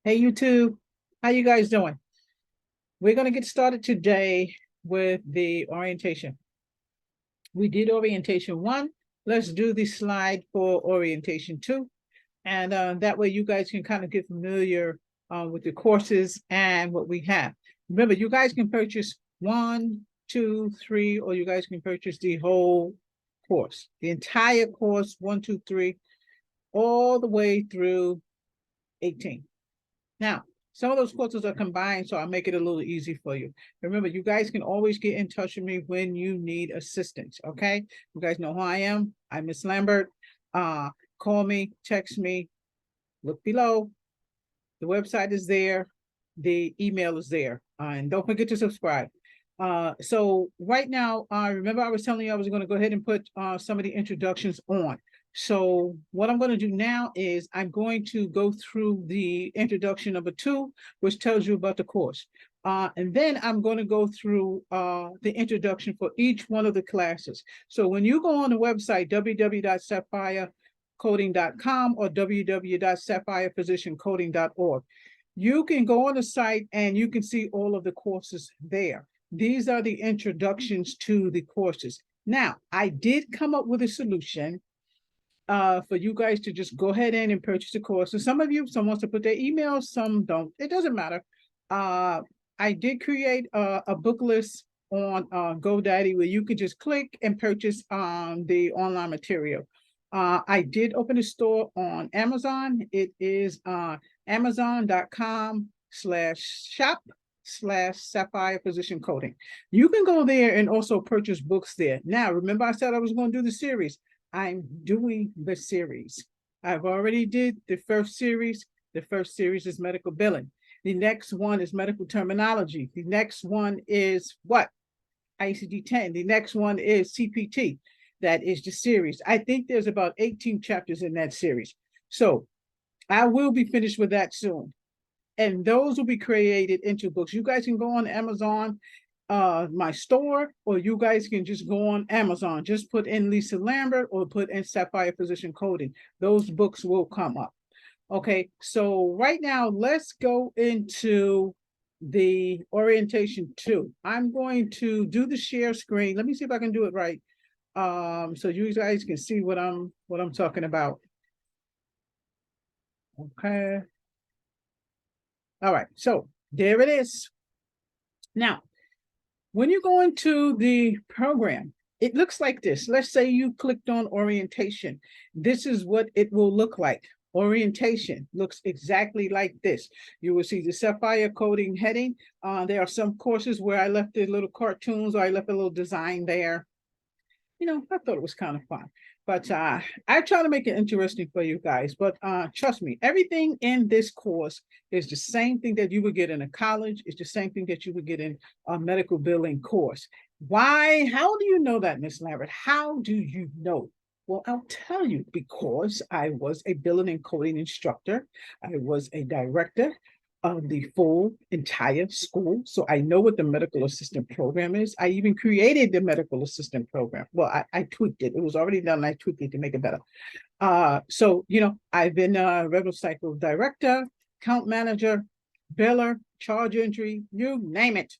Hey, YouTube. How you guys doing? We're going to get started today with the orientation. We did orientation one. Let's do the slide for orientation two. And that way you guys can kind of get familiar with the courses and what we have. Remember, you guys can purchase one, two, three, or you guys can purchase the whole course, the entire course, one, two, three, all the way through 18. Now, some of those courses are combined, so I'll make it a little easy for you. Remember, you guys can always get in touch with me when you need assistance, okay? You guys know who I am. I'm Miss Lambert. Call me, text me, look below. The website is there. The email is there. And don't forget to subscribe. So right now, remember I was telling you I was going to go ahead and put some of the introductions on. So what I'm going to do now is I'm going to go through the introduction number 2, which tells you about the course. And then I'm going to go through the introduction for each one of the classes. So when you go on the website, www.sapphirecoding.com or www.sapphirephysiciancoding.org, you can go on the site and you can see all of the courses there. These are the introductions to the courses. Now, I did come up with a solution for you guys to just go ahead and purchase the course. So some of you, some wants to put their email, some don't. It doesn't matter. I did create a book list on GoDaddy where you could just click and purchase the online material. I did open a store on Amazon. It is amazon.com/shop/Sapphire Physician Coding. You can go there and also purchase books there. Now, remember I said I was going to do the series. I'm doing the series. I've already did the first series. The first series is medical billing. The next one is medical terminology. The next one is what? ICD-10. The next one is CPT. That is the series. I think there's about 18 chapters in that series. So I will be finished with that soon. And those will be created into books. You guys can go on Amazon, my store, or you guys can just go on Amazon. Just put in Lisa Lambert or put in Sapphire Physician Coding. Those books will come up. Okay, so right now, let's go into the orientation 2. I'm going to do the share screen. Let me see if I can do it right. So you guys can see what I'm talking about. Okay. All right, so there it is. Now, when you go into the program, it looks like this. Let's say you clicked on orientation. This is what it will look like. Orientation looks exactly like this. You will see the Sapphire Coding heading. There are some courses where I left the little cartoons or I left a little design there. You know, I thought it was kind of fun. But I try to make it interesting for you guys. But trust me, everything in this course is the same thing that you would get in a college. It's the same thing that you would get in a medical billing course. Why? How do you know that, Miss Lambert? How do you know? Well, I'll tell you, because I was a billing and coding instructor. I was a director of the full entire school. So I know what the medical assistant program is. I even created the medical assistant program. Well, I tweaked it. It was already done. I tweaked it to make it better. So, you know, I've been a revenue cycle director, account manager, biller, charge entry, you name it.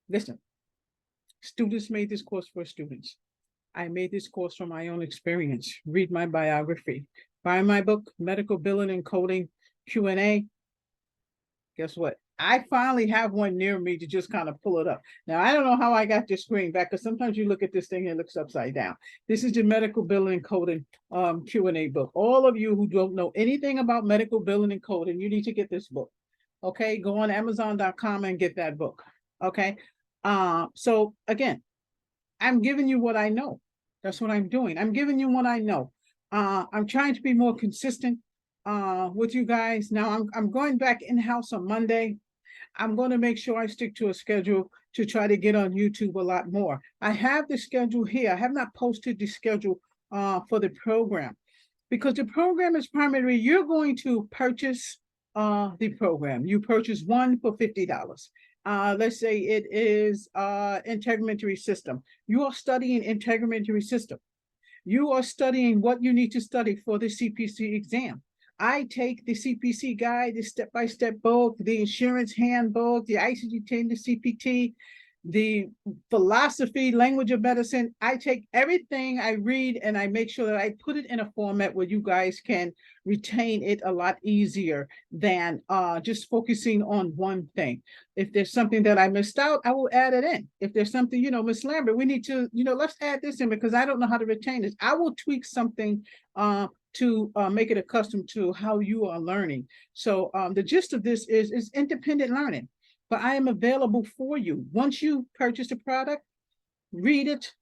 Listen, students made this course for students. I made this course from my own experience. Read my biography. Buy my book, Medical Billing and Coding Q&A. Guess what? I finally have one near me to just kind of pull it up. Now, I don't know how I got this screen back because sometimes you look at this thing and it looks upside down. This is the Medical Billing and Coding Q&A book. All of you who don't know anything about medical billing and coding, you need to get this book. Okay, go on Amazon.com and get that book. Okay, so again, I'm giving you what I know. That's what I'm doing. I'm giving you what I know. I'm trying to be more consistent with you guys. Now I'm going back in-house on Monday. I'm going to make sure I stick to a schedule to try to get on YouTube a lot more. I have the schedule here. I have not posted the schedule for the program because the program is primarily you're going to purchase the program. You purchase one for $50. Let's say it is integumentary system. You are studying integumentary system. You are studying what you need to study for the CPC exam. I take the CPC guide, the step-by-step book, the insurance handbook, the ICD-10, the CPT, the philosophy, language of medicine. I take everything I read and I make sure that I put it in a format where you guys can retain it a lot easier than just focusing on one thing. If there's something that I missed out, I will add it in. If there's something, Miss Lambert, we need to, let's add this in because I don't know how to retain this. I will tweak something to make it accustomed to how you are learning. So the gist of this is independent learning. But I am available for you. Once you purchase the product, read it,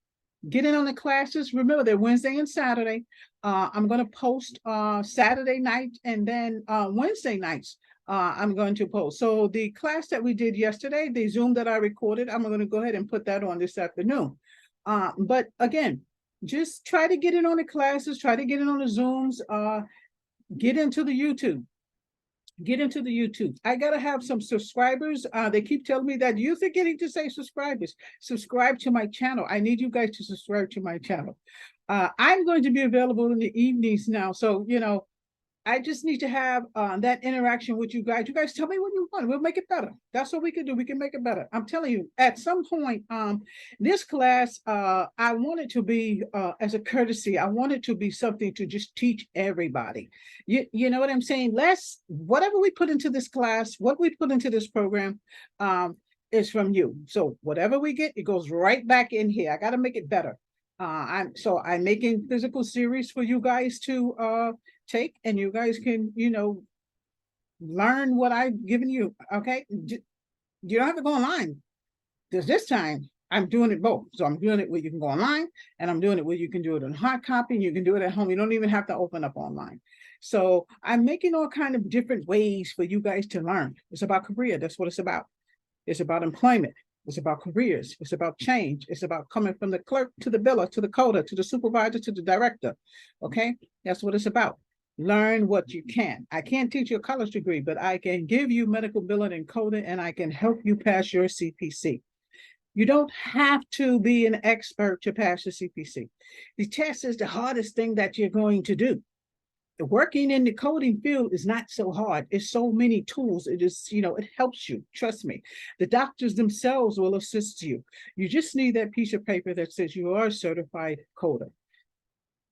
get in on the classes. Remember, they're Wednesday and Saturday. I'm going to post Saturday night and then Wednesday nights. I'm going to post. So the class that we did yesterday, the Zoom that I recorded, I'm going to go ahead and put that on this afternoon. But again, just try to get in on the classes, try to get in on the Zooms, get into the YouTube. Get into the YouTube. I gotta have some subscribers. They keep telling me that you're forgetting to say subscribers. Subscribe to my channel. I need you guys to subscribe to my channel. I'm going to be available in the evenings now. So, I just need to have that interaction with you guys. You guys tell me what you want. We'll make it better. That's what we can do. We can make it better. I'm telling you, at some point, this class, I want it to be as a courtesy. I want it to be something to just teach everybody. You know what I'm saying? Whatever we put into this class, what we put into this program, is from you. So whatever we get, it goes right back in here. I got to make it better. I'm making physical series for you guys to take, and you guys can, learn what I've given you. Okay, you don't have to go online. This time I'm doing it both. So I'm doing it where you can go online, and I'm doing it where you can do it in hard copy, and you can do it at home. You don't even have to open up online. So I'm making all kind of different ways for you guys to learn. It's about career. That's what it's about. It's about employment. It's about careers. It's about change. It's about coming from the clerk to the biller, to the coder, to the supervisor, to the director. Okay, that's what it's about. Learn what you can. I can't teach you a college degree, but I can give you medical billing and coding, and I can help you pass your CPC. You don't have to be an expert to pass the CPC. The test is the hardest thing that you're going to do. Working in the coding field is not so hard. It's so many tools. It is, it helps you. Trust me. The doctors themselves will assist you. You just need that piece of paper that says you are a certified coder.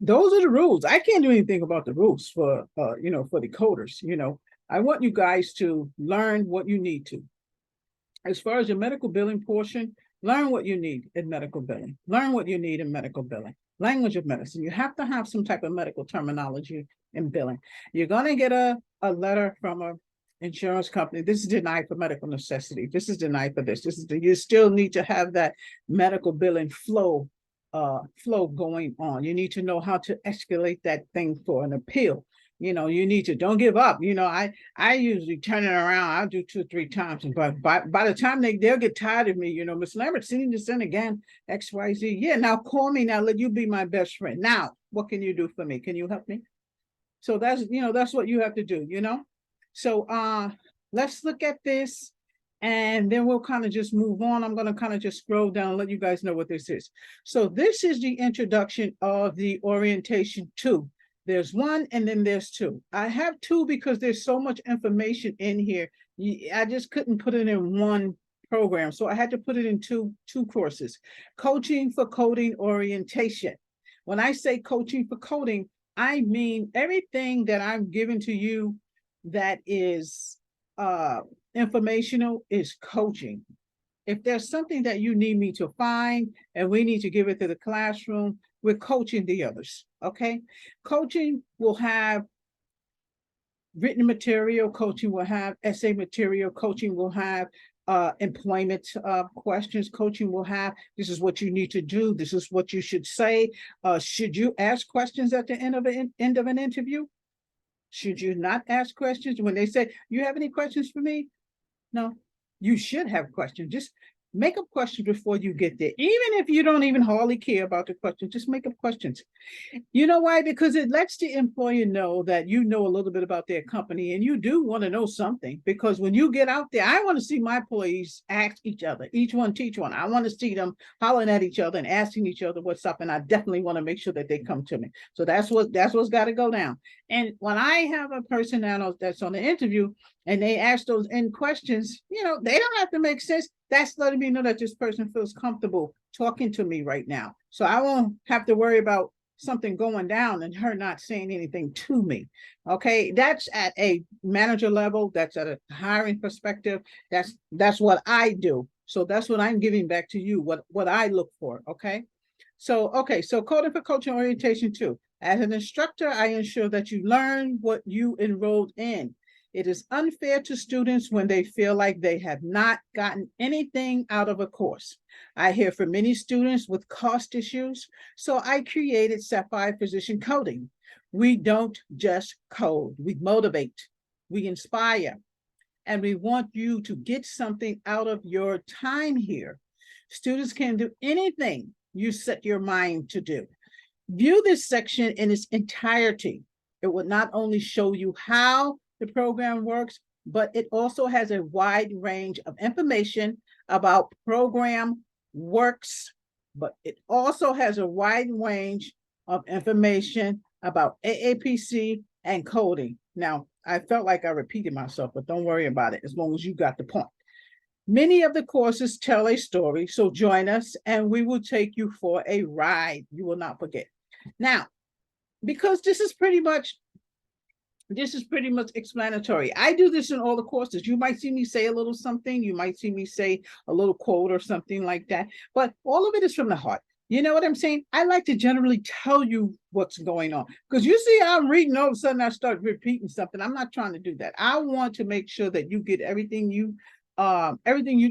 Those are the rules. I can't do anything about the rules for, for the coders. I want you guys to learn what you need to. As far as your medical billing portion, learn what you need in medical billing. Learn what you need in medical billing. Language of medicine. You have to have some type of medical terminology in billing. You're going to get a letter from a insurance company. This is denied for medical necessity. This is denied for this. You still need to have that medical billing flow going on. You need to know how to escalate that thing for an appeal. You need to, don't give up. I usually turn it around. I'll do 2 or 3 times, but by the time they'll get tired of me, Miss Lambert, sending this in again, XYZ. Yeah, now call me. Now let you be my best friend. Now, what can you do for me? Can you help me? So that's what you have to do, So let's look at this, and then we'll kind of just move on. I'm going to kind of just scroll down and let you guys know what this is. So this is the introduction of the orientation 2. There's 1 and then there's 2. I have 2 because there's so much information in here. I just couldn't put it in one program. So I had to put it in two courses. Coaching for Coding Orientation. When I say coaching for coding, I mean everything that I'm giving to you that is informational is coaching. If there's something that you need me to find and we need to give it to the classroom, we're coaching the others, okay? Coaching will have written material, coaching will have essay material, coaching will have employment questions, coaching will have, this is what you need to do, this is what you should say. Should you ask questions at the end of an interview? Should you not ask questions? When they say, you have any questions for me? No, you should have questions. Just Make up questions before you get there. Even if you don't even hardly care about the question, just make up questions. You know why? Because it lets the employer know that you know a little bit about their company and you do want to know something. Because when you get out there, I want to see my employees ask each other, each one teach one. I want to see them hollering at each other and asking each other what's up. And I definitely want to make sure that they come to me. So that's what's got to go down. And when I have a person that's on the interview and they ask those end questions, they don't have to make sense. That's letting me know that this person feels comfortable talking to me right now. So I won't have to worry about something going down and her not saying anything to me. Okay, that's at a manager level. That's at a hiring perspective. That's what I do. So that's what I'm giving back to you. What I look for. Okay. So coding for coaching orientation too. As an instructor, I ensure that you learn what you enrolled in. It is unfair to students when they feel like they have not gotten anything out of a course. I hear from many students with cost issues, so I created Sapphire Physician Coding. We don't just code, we motivate, we inspire, and we want you to get something out of your time here. Students can do anything you set your mind to do. View this section in its entirety. It will not only show you how the program works, but it also has a wide range of information about program works, but it also has a wide range of information about AAPC and coding. Now, I felt like I repeated myself, but don't worry about it as long as you got the point. Many of the courses tell a story, so join us and we will take you for a ride. You will not forget. Now, because this is pretty much explanatory. I do this in all the courses. You might see me say a little something. You might see me say a little quote or something like that. But all of it is from the heart. You know what I'm saying? I like to generally tell you what's going on. Because you see, I'm reading, all of a sudden I start repeating something. I'm not trying to do that. I want to make sure that you get everything you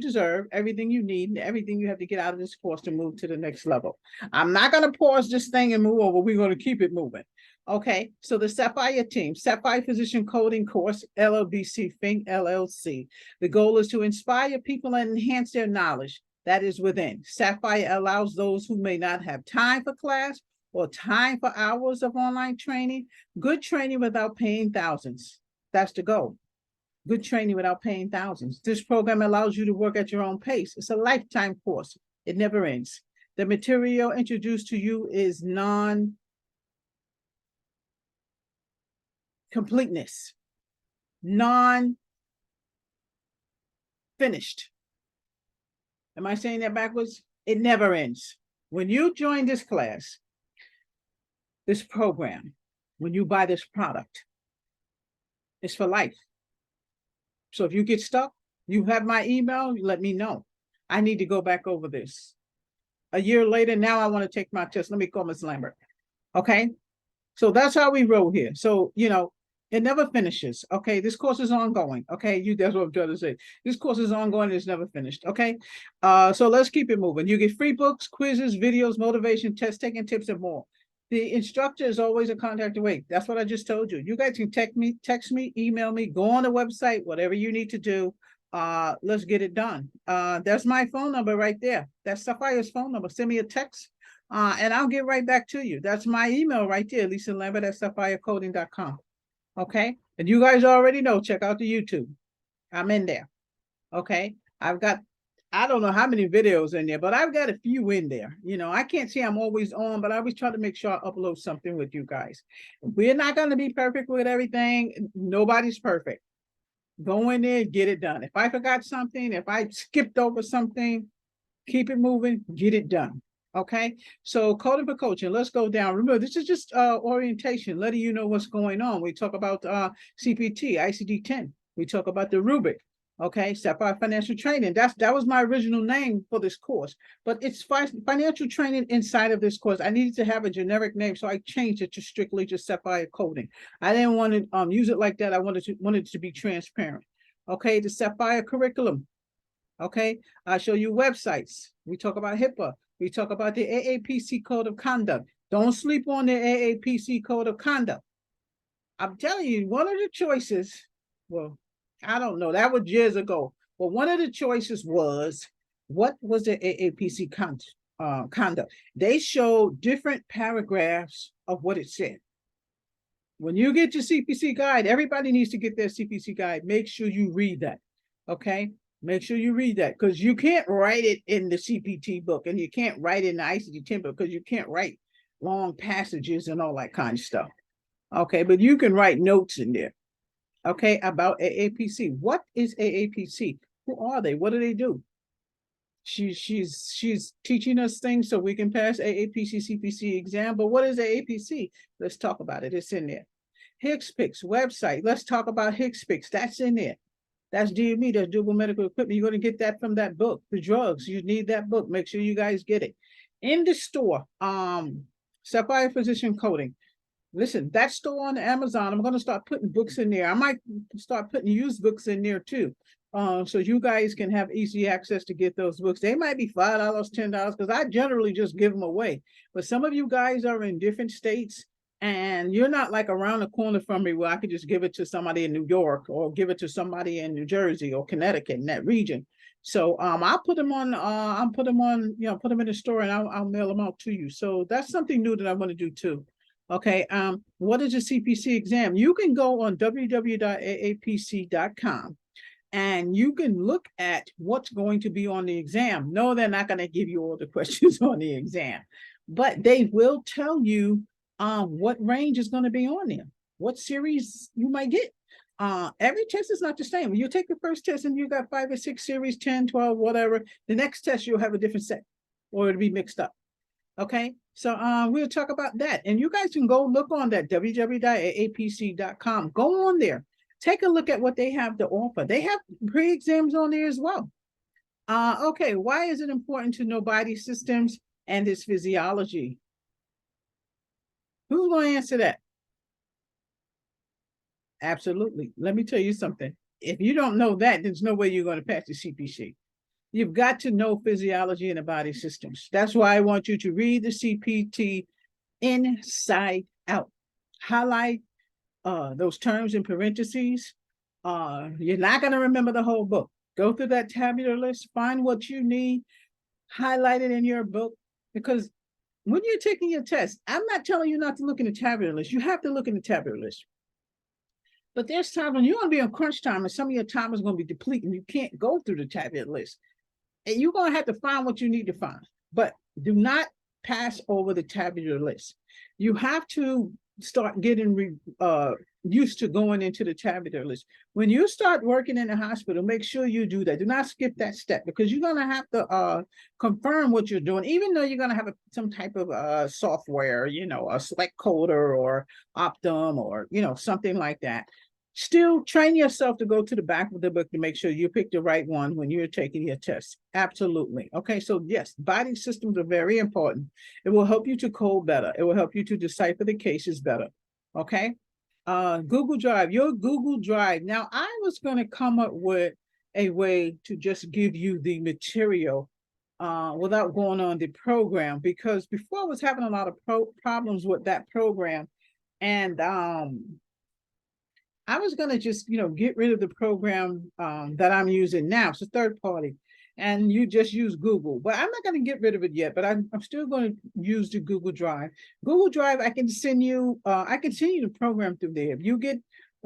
deserve, everything you need, and everything you have to get out of this course to move to the next level. I'm not going to pause this thing and move over. We're going to keep it moving. Okay, so the Sapphire team, Sapphire Physician Coding Course, LLBC, Fink LLC. The goal is to inspire people and enhance their knowledge that is within. Sapphire allows those who may not have time for class or time for hours of online training, good training without paying thousands. That's the goal. Good training without paying thousands. This program allows you to work at your own pace. It's a lifetime course. It never ends. The material introduced to you is non-completeness, non-finished. Am I saying that backwards? It never ends. When you join this class, this program, when you buy this product, it's for life. So if you get stuck, you have my email, you let me know. I need to go back over this. A year later, now I want to take my test. Let me call Ms. Lambert. Okay? So that's how we roll here. So, it never finishes. Okay, this course is ongoing. Okay, that's what I'm trying to say. This course is ongoing. It's never finished. Okay, so let's keep it moving. You get free books, quizzes, videos, motivation, test taking tips, and more. The instructor is always a contact away. That's what I just told you. You guys can text me, email me, go on the website, whatever you need to do. Let's get it done. That's my phone number right there. That's Sapphire's phone number. Send me a text, and I'll get right back to you. That's my email right there, Lisa Lambert at SapphireCoding.com. Okay, and you guys already know, check out the YouTube. I'm in there. Okay, I've got, I don't know how many videos in there, but I've got a few in there. I can't say I'm always on, but I always try to make sure I upload something with you guys. We're not going to be perfect with everything. Nobody's perfect. Go in there, get it done. If I forgot something, if I skipped over something, keep it moving, get it done. Okay, so coding for coaching, let's go down. Remember, this is just orientation, letting you know what's going on. We talk about CPT, ICD-10. We talk about the rubric. Okay, Sapphire Financial Training. That was my original name for this course, but it's financial training inside of this course. I needed to have a generic name, so I changed it to strictly just Sapphire Coding. I didn't want to use it like that. I wanted it to be transparent. Okay, the Sapphire curriculum. Okay, I show you websites. We talk about HIPAA. We talk about the AAPC Code of Conduct. Don't sleep on the AAPC Code of Conduct. I'm telling you, one of the choices, well, I don't know, that was years ago, but one of the choices was What was the AAPC conduct? They show different paragraphs of what it said. When you get your CPC guide, everybody needs to get their CPC guide. Make sure you read that. Okay. Make sure you read that, because you can't write it in the CPT book, and you can't write it in the ICD-10 book, because you can't write long passages and all that kind of stuff. Okay, but you can write notes in there. Okay, about AAPC. What is AAPC? Who are they? What do they do? She's teaching us things so we can pass AAPC CPC exam. But what is AAPC? Let's talk about it. It's in there. HCPCS website. Let's talk about HCPCS. That's in there. That's DME, that's durable medical equipment. You're going to get that from that book. The drugs, you need that book. Make sure you guys get it. In the store, Sapphire Physician Coding. Listen, that store on Amazon, I'm going to start putting books in there. I might start putting used books in there too. So you guys can have easy access to get those books. They might be $5, $10, because I generally just give them away. But some of you guys are in different states, and you're not like around the corner from me where I could just give it to somebody in New York or give it to somebody in New Jersey or Connecticut in that region. So I'll put them on, put them in the store, and I'll mail them out to you. So that's something new that I want to do too. Okay, what is a CPC exam? You can go on www.aapc.com and you can look at what's going to be on the exam. No, they're not going to give you all the questions on the exam, but they will tell you what range is going to be on there, what series you might get. Every test is not the same. When you take the first test and you got 5 or 6 series, 10, 12, whatever, the next test you'll have a different set, or it'll be mixed up. Okay, so we'll talk about that. And you guys can go look on that, www.aapc.com. Go on there. Take a look at what they have to offer. They have pre-exams on there as well. Okay, why is it important to know body systems and its physiology? Who's going to answer that? Absolutely. Let me tell you something. If you don't know that, there's no way you're going to pass the CPC. You've got to know physiology and the body systems. That's why I want you to read the CPT inside out. Highlight those terms in parentheses. You're not going to remember the whole book. Go through that tabular list, find what you need, highlight it in your book, because when you're taking your test, I'm not telling you not to look in the tabular list. You have to look in the tabular list. But there's times when you're going to be on crunch time and some of your time is going to be depleting. You can't go through the tabular list. And you're going to have to find what you need to find. But do not pass over the tabular list. You have to start getting used to going into the tabular list. When you start working in the hospital, make sure you do that. Do not skip that step, because you're going to have to confirm what you're doing, even though you're going to have some type of software, a SelectCoder or Optum or, something like that. Still train yourself to go to the back of the book to make sure you pick the right one when you're taking your test. Absolutely. Okay, so yes, body systems are very important. It will help you to code better. It will help you to decipher the cases better. Okay. Google Drive, your Google Drive. Now, I was going to come up with a way to just give you the material without going on the program, because before I was having a lot of problems with that program, and I was going to just, get rid of the program that I'm using now. It's a third party, and you just use Google. But I'm not going to get rid of it yet, but I'm still going to use the Google Drive. Google Drive, I can send you the program through there. If you get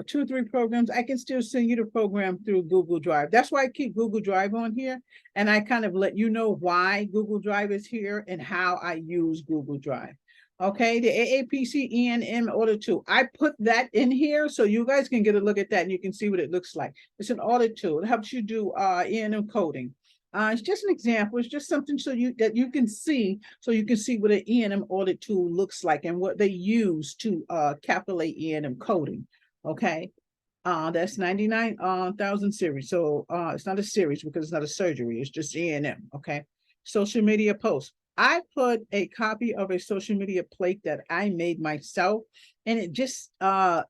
2 or 3 programs, I can still send you the program through Google Drive. That's why I keep Google Drive on here, and I kind of let you know why Google Drive is here and how I use Google Drive. Okay, the AAPC E&M audit tool. I put that in here so you guys can get a look at that and you can see what it looks like. It's an audit tool. It helps you do E&M coding. It's just an example. It's just something that you can see, so you can see what an E&M audit tool looks like and what they use to calculate E&M coding. Okay, that's 99,000 series. So it's not a series because it's not a surgery. It's just E&M. Okay, social media posts. I put a copy of a social media plate that I made myself, and it just I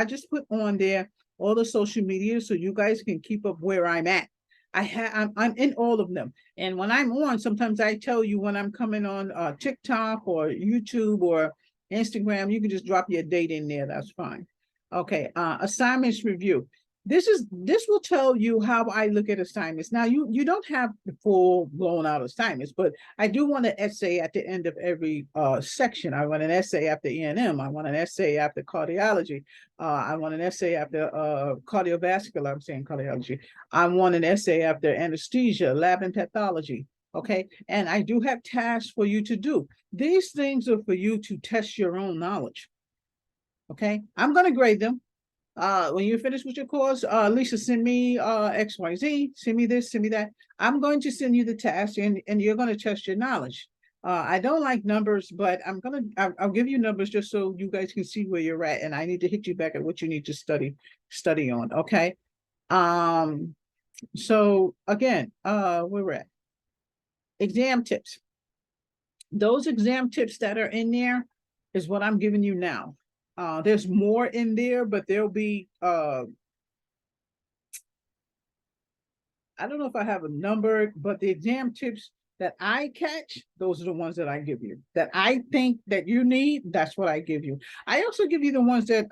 just put on there all the social media so you guys can keep up where I'm at. I'm in all of them, and when I'm on, sometimes I tell you when I'm coming on TikTok or YouTube or Instagram. You can just drop your date in there. That's fine. Okay, assignments review. this will tell you how I look at assignments. Now you don't have the full blown out assignments, but I do want an essay at the end of every section. I want an essay after E&M. I want an essay after cardiology. I want an essay after cardiovascular. I'm saying cardiology. I want an essay after anesthesia, lab and pathology. Okay, and I do have tasks for you to do. These things are for you to test your own knowledge. Okay, I'm going to grade them. When you're finished with your course, Lisa, send me XYZ, send me this, send me that. I'm going to send you the task, and you're going to test your knowledge. I don't like numbers, but I'll give you numbers just so you guys can see where you're at, and I need to hit you back at what you need to study on. Okay. So again, where we're at. Exam tips. Those exam tips that are in there is what I'm giving you now. There's more in there, but there'll be, I don't know if I have a number, but the exam tips that I catch, those are the ones that I give you. That I think that you need, that's what I give you. I also give you the ones that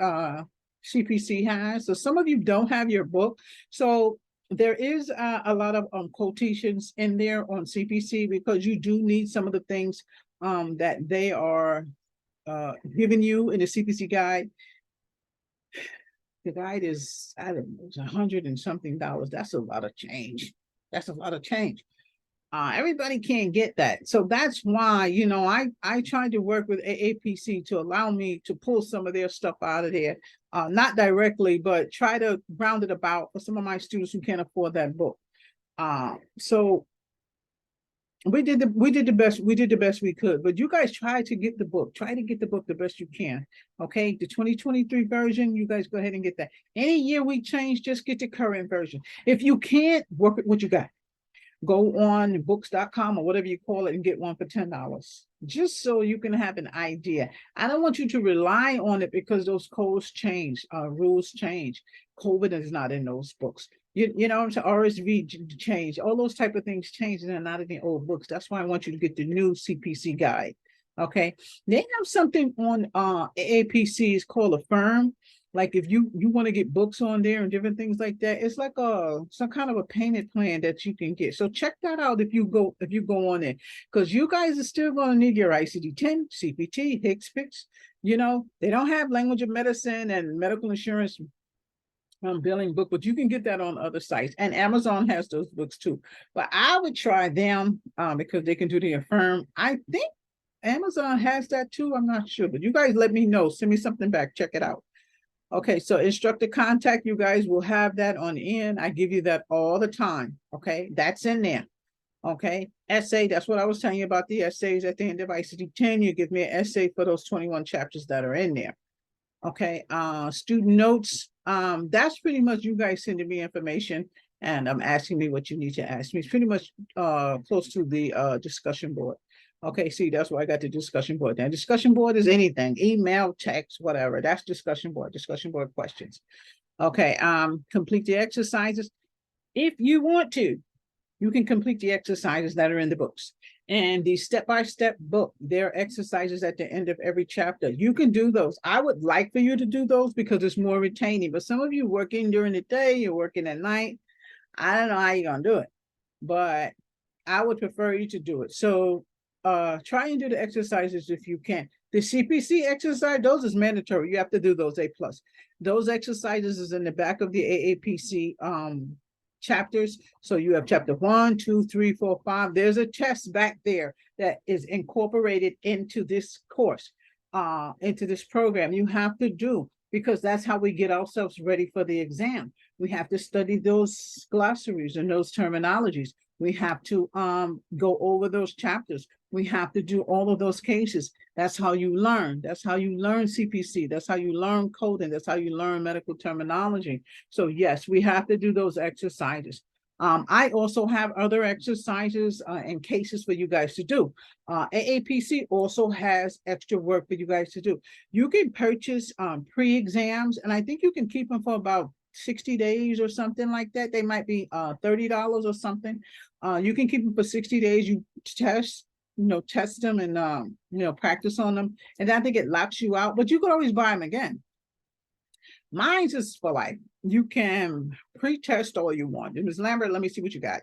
CPC has. So some of you don't have your book. So there is a lot of quotations in there on CPC because you do need some of the things that they are giving you in the CPC guide. The guide is, I don't know, it's $100 and something. That's a lot of change. That's a lot of change. Everybody can't get that. So that's why, you know, I tried to work with AAPC to allow me to pull some of their stuff out of there. Not directly, but try to round it about for some of my students who can't afford that book. So we did the best we could, but you guys try to get the book the best you can. Okay, the 2023 version, you guys go ahead and get that. Any year we change, just get the current version. If you can't, work with what you got. Go on books.com or whatever you call it and get one for $10, just so you can have an idea. I don't want you to rely on it because those codes change, rules change. COVID is not in those books. You know what I'm saying? RSV change, all those type of things change, and they're not in the old books. That's why I want you to get the new CPC guide. Okay, they have something on AAPC is called Affirm. Like if you want to get books on there and different things like that, it's like some kind of a payment plan that you can get. So check that out if you go on it, because you guys are still going to need your ICD-10, CPT, HCPCS. You know, they don't have language of medicine and medical insurance billing book, but you can get that on other sites, and Amazon has those books too. But I would try them because they can do the Affirm. I think Amazon has that too. I'm not sure, but you guys let me know. Send me something back. Check it out. Okay, so instructor contact, you guys will have that on in. I give you that all the time. Okay, that's in there. Okay, essay, that's what I was telling you about the essays at the end of ICD-10. You give me an essay for those 21 chapters that are in there. Okay, student notes. That's pretty much you guys sending me information and asking me what you need to ask me. It's pretty much close to the discussion board. Okay, see, that's why I got the discussion board. Now, discussion board is anything, email, text, whatever. That's discussion board questions. Okay, complete the exercises. If you want to, you can complete the exercises that are in the books. And the step-by-step book, there are exercises at the end of every chapter. You can do those. I would like for you to do those because it's more retaining. But some of you working during the day, you're working at night. I don't know how you're going to do it, but I would prefer you to do it. So try and do the exercises if you can. The CPC exercise, those is mandatory. You have to do those A+. Those exercises is in the back of the AAPC chapters. So you have chapter 1, 2, 3, 4, 5. There's a test back there that is incorporated into this course, into this program. You have to do, because that's how we get ourselves ready for the exam. We have to study those glossaries and those terminologies. We have to go over those chapters. We have to do all of those cases. That's how you learn. That's how you learn CPC. That's how you learn coding. That's how you learn medical terminology. So yes, we have to do those exercises. I also have other exercises and cases for you guys to do. AAPC also has extra work for you guys to do. You can purchase pre-exams, and I think you can keep them for about 60 days or something like that. They might be $30 or something. You can keep them for 60 days. You test them and practice on them. And I think it locks you out, but you could always buy them again. Mine's is for life. You can pre-test all you want. Ms. Lambert, let me see what you got.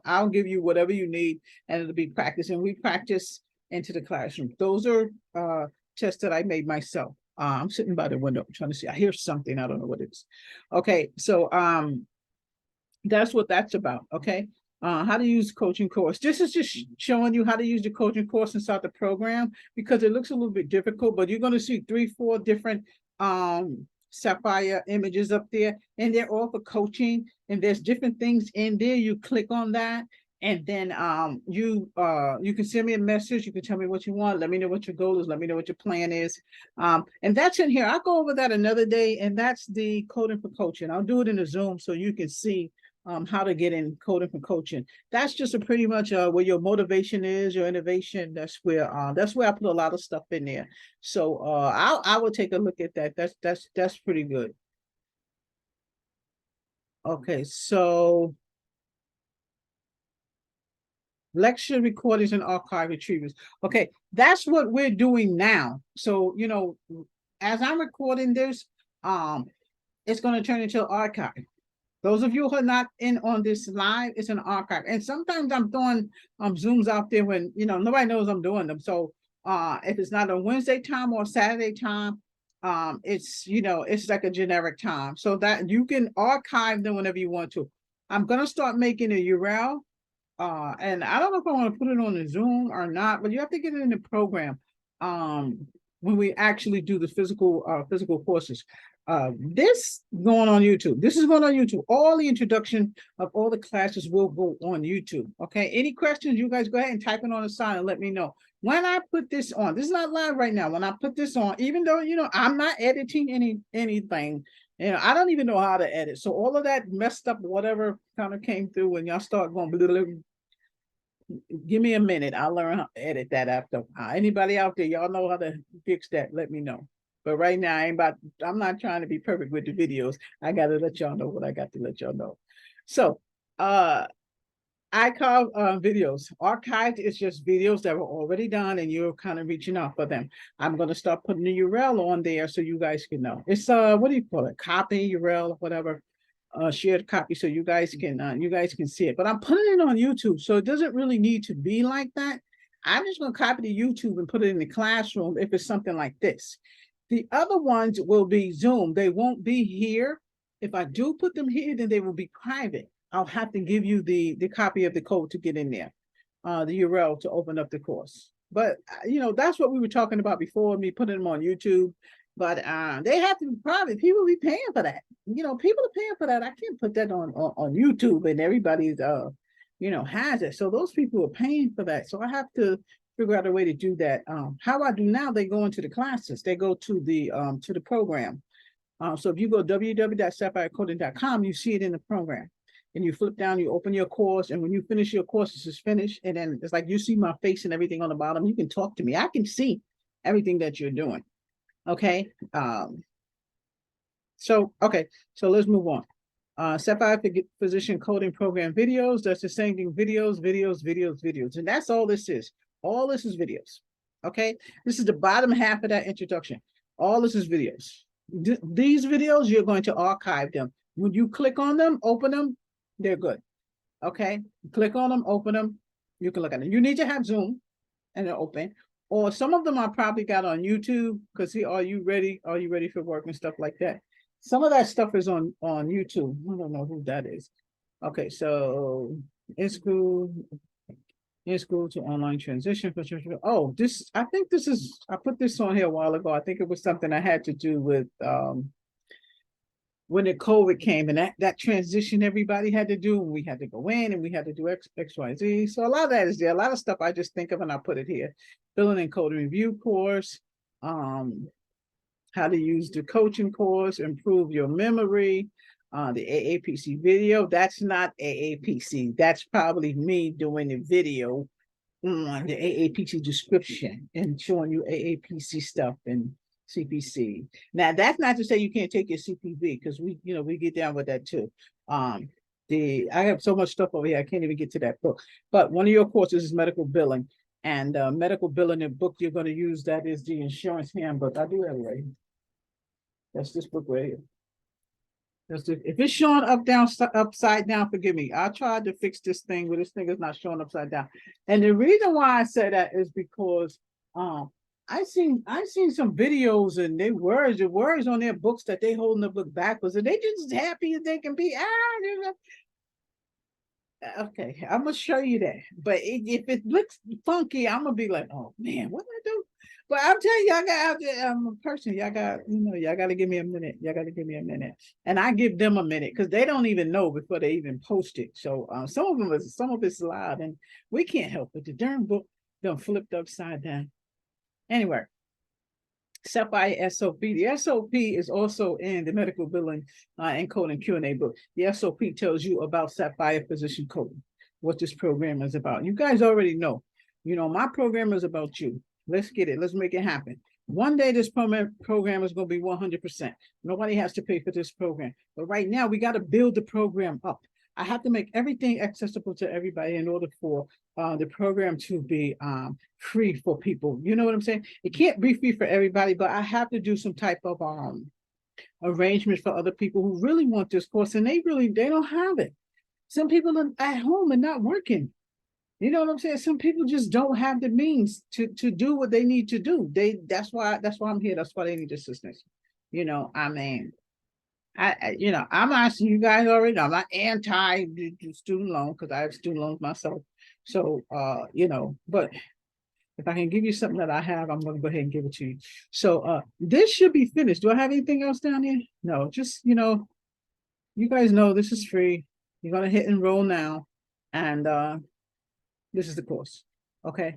I'll give you whatever you need, and it'll be practice. And we practice into the classroom. Those are tests that I made myself. I'm sitting by the window trying to see. I hear something. I don't know what it is. Okay, so that's what that's about. Okay. How to use coaching course. This is just showing you how to use the coaching course inside the program, because it looks a little bit difficult, but you're going to see 3-4 different Sapphire images up there, and they're all for coaching, and there's different things in there. You click on that, and then you can send me a message. You can tell me what you want. Let me know what your goal is. Let me know what your plan is. And that's in here. I'll go over that another day, and that's the coding for coaching. I'll do it in a Zoom so you can see how to get in coding for coaching. That's just a pretty much where your motivation is, your innovation. That's where I put a lot of stuff in there. So I will take a look at that. That's pretty good. Okay, so lecture recordings and archive retrievers. Okay, that's what we're doing now. So as I'm recording this, it's going to turn into an archive. Those of you who are not in on this live, it's an archive. And sometimes I'm throwing Zooms out there when nobody knows I'm doing them. So if it's not a Wednesday time or Saturday time, it's like a generic time, so that you can archive them whenever you want to. I'm gonna start making a URL, and I don't know if I want to put it on the Zoom or not, but you have to get it in the program when we actually do the physical courses. This going on YouTube. This is going on YouTube. All the introduction of all the classes will go on YouTube. Okay. Any questions? You guys go ahead and type it on the side and let me know. When I put this on, this is not live right now. When I put this on, even though I'm not editing anything, I don't even know how to edit. So all of that messed up, whatever kind of came through when y'all start going, give me a minute. I'll learn how to edit that after. Anybody out there, y'all know how to fix that? Let me know. But right now, I'm not trying to be perfect with the videos. I got to let y'all know what I got to let y'all know. So, I call videos. Archived is just videos that were already done and you're kind of reaching out for them. I'm going to start putting the URL on there so you guys can know. It's what do you call it? Copy URL, whatever. Shared copy so you guys can see it. But I'm putting it on YouTube, so it doesn't really need to be like that. I'm just going to copy the YouTube and put it in the classroom if it's something like this. The other ones will be Zoom. They won't be here. If I do put them here, then they will be private. I'll have to give you the copy of the code to get in there, the URL to open up the course. But that's what we were talking about before, me putting them on YouTube. But they have to be private. People be paying for that. People are paying for that. I can't put that on YouTube and everybody's has it. So those people are paying for that. So I have to figure out a way to do that. How I do now, they go into the classes. They go to the program. So if you go www.sapphirecoding.com, you see it in the program. And you flip down, you open your course, and when you finish your course, this is finished. And then it's like you see my face and everything on the bottom. You can talk to me. I can see everything that you're doing. Okay. So let's move on. Sapphire Physician Coding Program videos. That's the same thing. Videos. And that's all this is. All this is videos. Okay. This is the bottom half of that introduction. All this is videos. These videos, you're going to archive them. When you click on them, open them, they're good. Okay. Click on them, open them. You can look at them. You need to have Zoom and they're open. Or some of them I probably got on YouTube because see, are you ready? Are you ready for work and stuff like that? Some of that stuff is on YouTube. I don't know who that is. Okay, so in school to online transition. Oh, I think this is, I put this on here a while ago. I think it was something I had to do with when the COVID came and that transition everybody had to do, and we had to go in and we had to do X, Y, Z. So a lot of that is there. A lot of stuff I just think of and I put it here. Billing and code review course, how to use the coaching course, improve your memory, the AAPC video. That's not AAPC. That's probably me doing the video on the AAPC description and showing you AAPC stuff and CPC. Now that's not to say you can't take your CPV because we get down with that too. I have so much stuff over here I can't even get to that book. But one of your courses is medical billing, and medical billing, the book you're going to use that is the insurance handbook. I do have it right here. That's this book right here. If it's showing up, down, upside down, forgive me. I tried to fix this thing, but this thing is not showing upside down. And the reason why I said that is because I seen some videos and the words on their books that they holding the book backwards, and they just as happy as they can be. Okay, I'm gonna show you that. But if it looks funky, I'm gonna be like, oh man, what did I do? But I'm telling you, I'm a person. Y'all got to give me a minute. Y'all got to give me a minute, and I give them a minute because they don't even know before they even post it. So some of it's live, and we can't help it. The darn book done flipped upside down. Anyway, Sapphire SOP. The SOP is also in the medical billing and coding Q&A book. The SOP tells you about Sapphire physician coding, what this program is about. You guys already know. My program is about you. Let's get it. Let's make it happen. One day this program is going to be 100%. Nobody has to pay for this program. But right now we got to build the program up. I have to make everything accessible to everybody in order for the program to be free for people. You know what I'm saying? It can't be free for everybody, but I have to do some type of arrangement for other people who really want this course, and they don't have it. Some people are at home and not working. You know what I'm saying? Some people just don't have the means to do what they need to do. That's why I'm here. That's why they need assistance. I mean, I'm asking you guys already. I'm not anti student loan because I have student loans myself. So, but if I can give you something that I have, I'm going to go ahead and give it to you. So, this should be finished. Do I have anything else down here? No, just, you guys know this is free. You're going to hit enroll now. And, this is the course. Okay.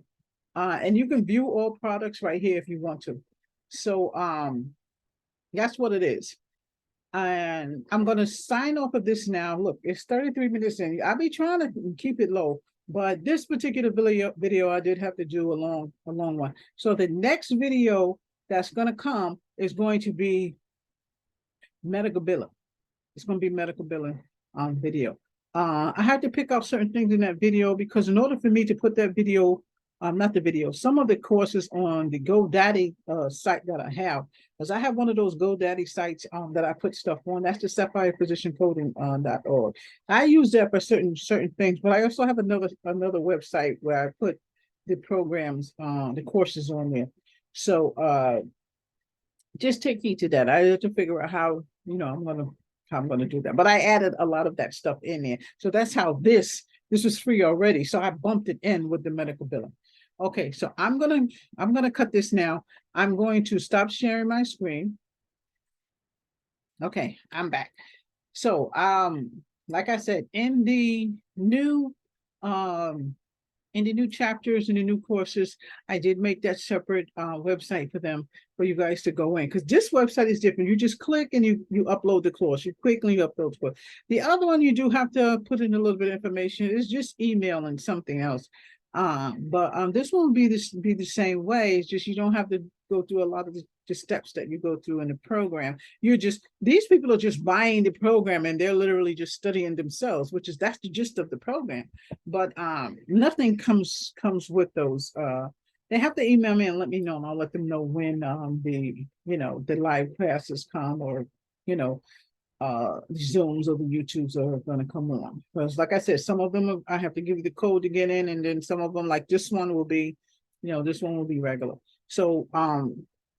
And you can view all products right here if you want to. So, that's what it is. And I'm going to sign off of this now. Look, it's 33 minutes in. I'll be trying to keep it low, but this particular video I did have to do a long one. So the next video that's going to come is going to be medical billing. It's going to be medical billing video. I had to pick out certain things in that video because in order for me to put that video, not the video, some of the courses on the GoDaddy site that I have, because I have one of those GoDaddy sites that I put stuff on. That's the Sapphire Physician Coding.org. I use that for certain things, but I also have another website where I put the programs, the courses on there. So just take heed to that. I have to figure out how I'm gonna do that. But I added a lot of that stuff in there. So that's how this was free already. So I bumped it in with the medical billing. Okay, so I'm gonna cut this now. I'm going to stop sharing my screen. Okay, I'm back. So like I said, in the new chapters and the new courses, I did make that separate website for them for you guys to go in, because this website is different. You just click and you upload the course. You click and you upload the course. The other one you do have to put in a little bit of information. It's just email and something else. But this one will be the same way. It's just you don't have to go through a lot of the steps that you go through in the program. These people are just buying the program and they're literally just studying themselves, that's the gist of the program. But nothing comes with those. They have to email me and let me know, and I'll let them know when the live classes come, or the Zooms or the YouTubes are going to come on. Because like I said, some of them I have to give you the code to get in, and then some of them, like this one, will be, this one will be regular. So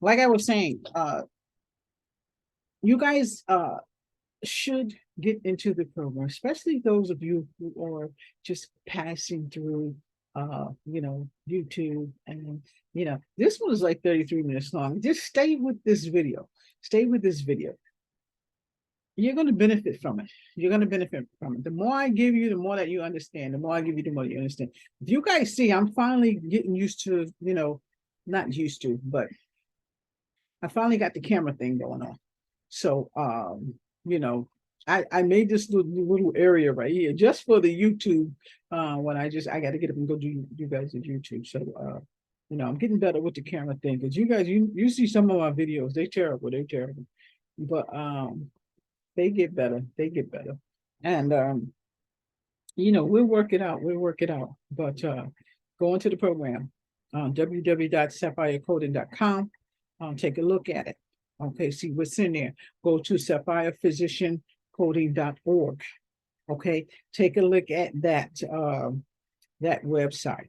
like I was saying, you guys should get into the program, especially those of you who are just passing through YouTube. And this one is like 33 minutes long. Just stay with this video. You're going to benefit from it. The more I give you, the more that you understand. The more I give you, the more you understand. If you guys see, I'm finally getting used to, not used to, but I finally got the camera thing going on. So, I made this little area right here just for the YouTube. When I got to get up and go do you guys at YouTube. So, I'm getting better with the camera thing, because you guys, you see some of my videos, they're terrible. But they get better. And we'll work it out. But go into the program, www.sapphirecoding.com. Take a look at it. Okay, see what's in there. Go to Sapphire Physician physiciancoding.org. Okay, take a look at that that website.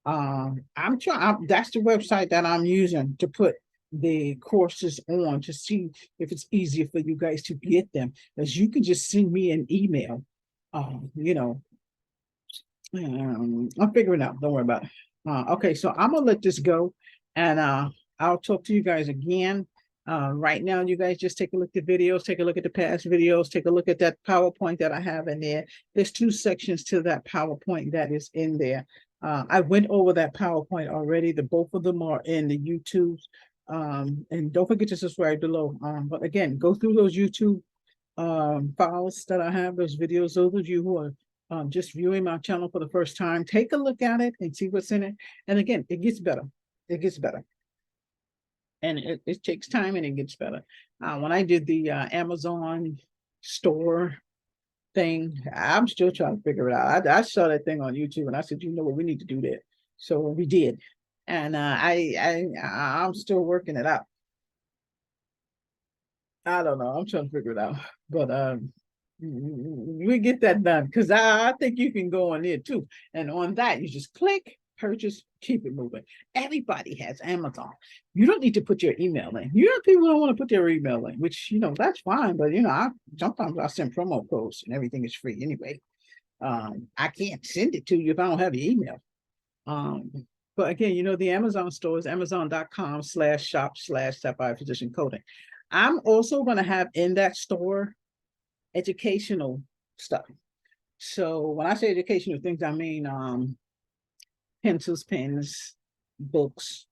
I'm trying. That's the website that I'm using to put the courses on to see if it's easier for you guys to get them. As you can just send me an email. You know, I'll figure it out. Don't worry about it. Okay, so I'm gonna let this go, and I'll talk to you guys again. Right now, you guys just take a look at the videos, take a look at the past videos, take a look at that PowerPoint that I have in there. There's 2 sections to that PowerPoint that is in there. I went over that PowerPoint already. The both of them are in the YouTubes. And don't forget to subscribe below. But again, go through those YouTube files that I have, those videos. Those of you who are just viewing my channel for the first time, take a look at it and see what's in it. And again, it gets better. It gets better. And it takes time and it gets better. When I did the Amazon store thing, I'm still trying to figure it out. I saw that thing on YouTube and I said, you know what, we need to do that. So we did. And I'm still working it out. I don't know. I'm trying to figure it out. But we get that done because I think you can go on there too. And on that, you just click, purchase, keep it moving. Everybody has Amazon. You don't need to put your email in. You know, people don't want to put their email in, which, you know, that's fine. But, you know, sometimes I send promo codes and everything is free anyway. I can't send it to you if I don't have your email. But again, you know, the Amazon store is amazon.com/shop/Sapphire Physician Coding. I'm also going to have in that store educational stuff. So when I say educational things, I mean pencils, pens, books,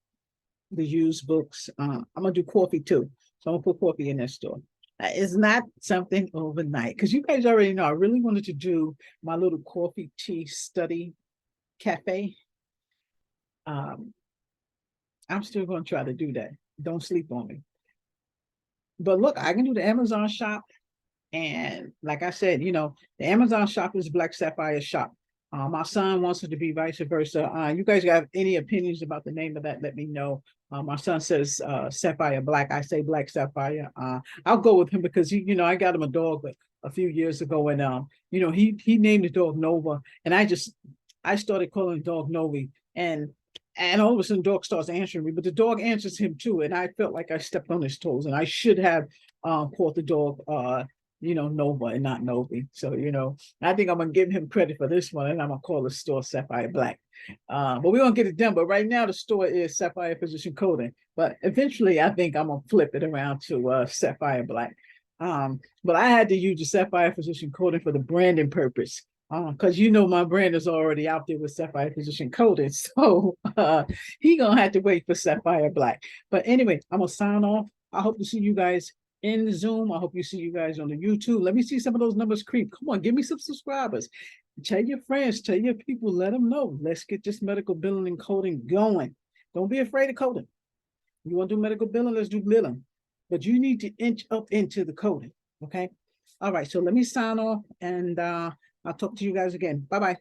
the used books. I'm gonna do coffee too. So I'm gonna put coffee in that store. It's not something overnight because you guys already know I really wanted to do my little coffee tea study cafe. I'm still gonna try to do that. Don't sleep on me. But look, I can do the Amazon shop. And like I said, you know, the Amazon shop is Black Sapphire shop. My son wants it to be vice versa. You guys have any opinions about the name of that? Let me know. My son says Sapphire Black. I say Black Sapphire. I'll go with him because he, you know, I got him a dog a few years ago, and you know, he named the dog Nova, and I started calling the dog Novi, and all of a sudden, dog starts answering me, but the dog answers him too, and I felt like I stepped on his toes, and I should have called the dog you know, Nova and not Novi. So, you know, I think I'm gonna give him credit for this one, and I'm gonna call the store Sapphire Black. But we're gonna get it done. But right now the store is Sapphire Physician Coding. But eventually I think I'm gonna flip it around to Sapphire Black. But I had to use the Sapphire Physician Coding for the branding purpose. Because you know my brand is already out there with Sapphire Physician Coding. So he gonna have to wait for Sapphire Black. But anyway, I'm gonna sign off. I hope to see you guys in the Zoom. I hope you see you guys on the YouTube. Let me see some of those numbers creep. Come on, give me some subscribers. Tell your friends, tell your people, let them know. Let's get this medical billing and coding going. Don't be afraid of coding. You want to do medical billing, let's do billing. But you need to inch up into the coding, okay? All right, so let me sign off, and I'll talk to you guys again. Bye-bye.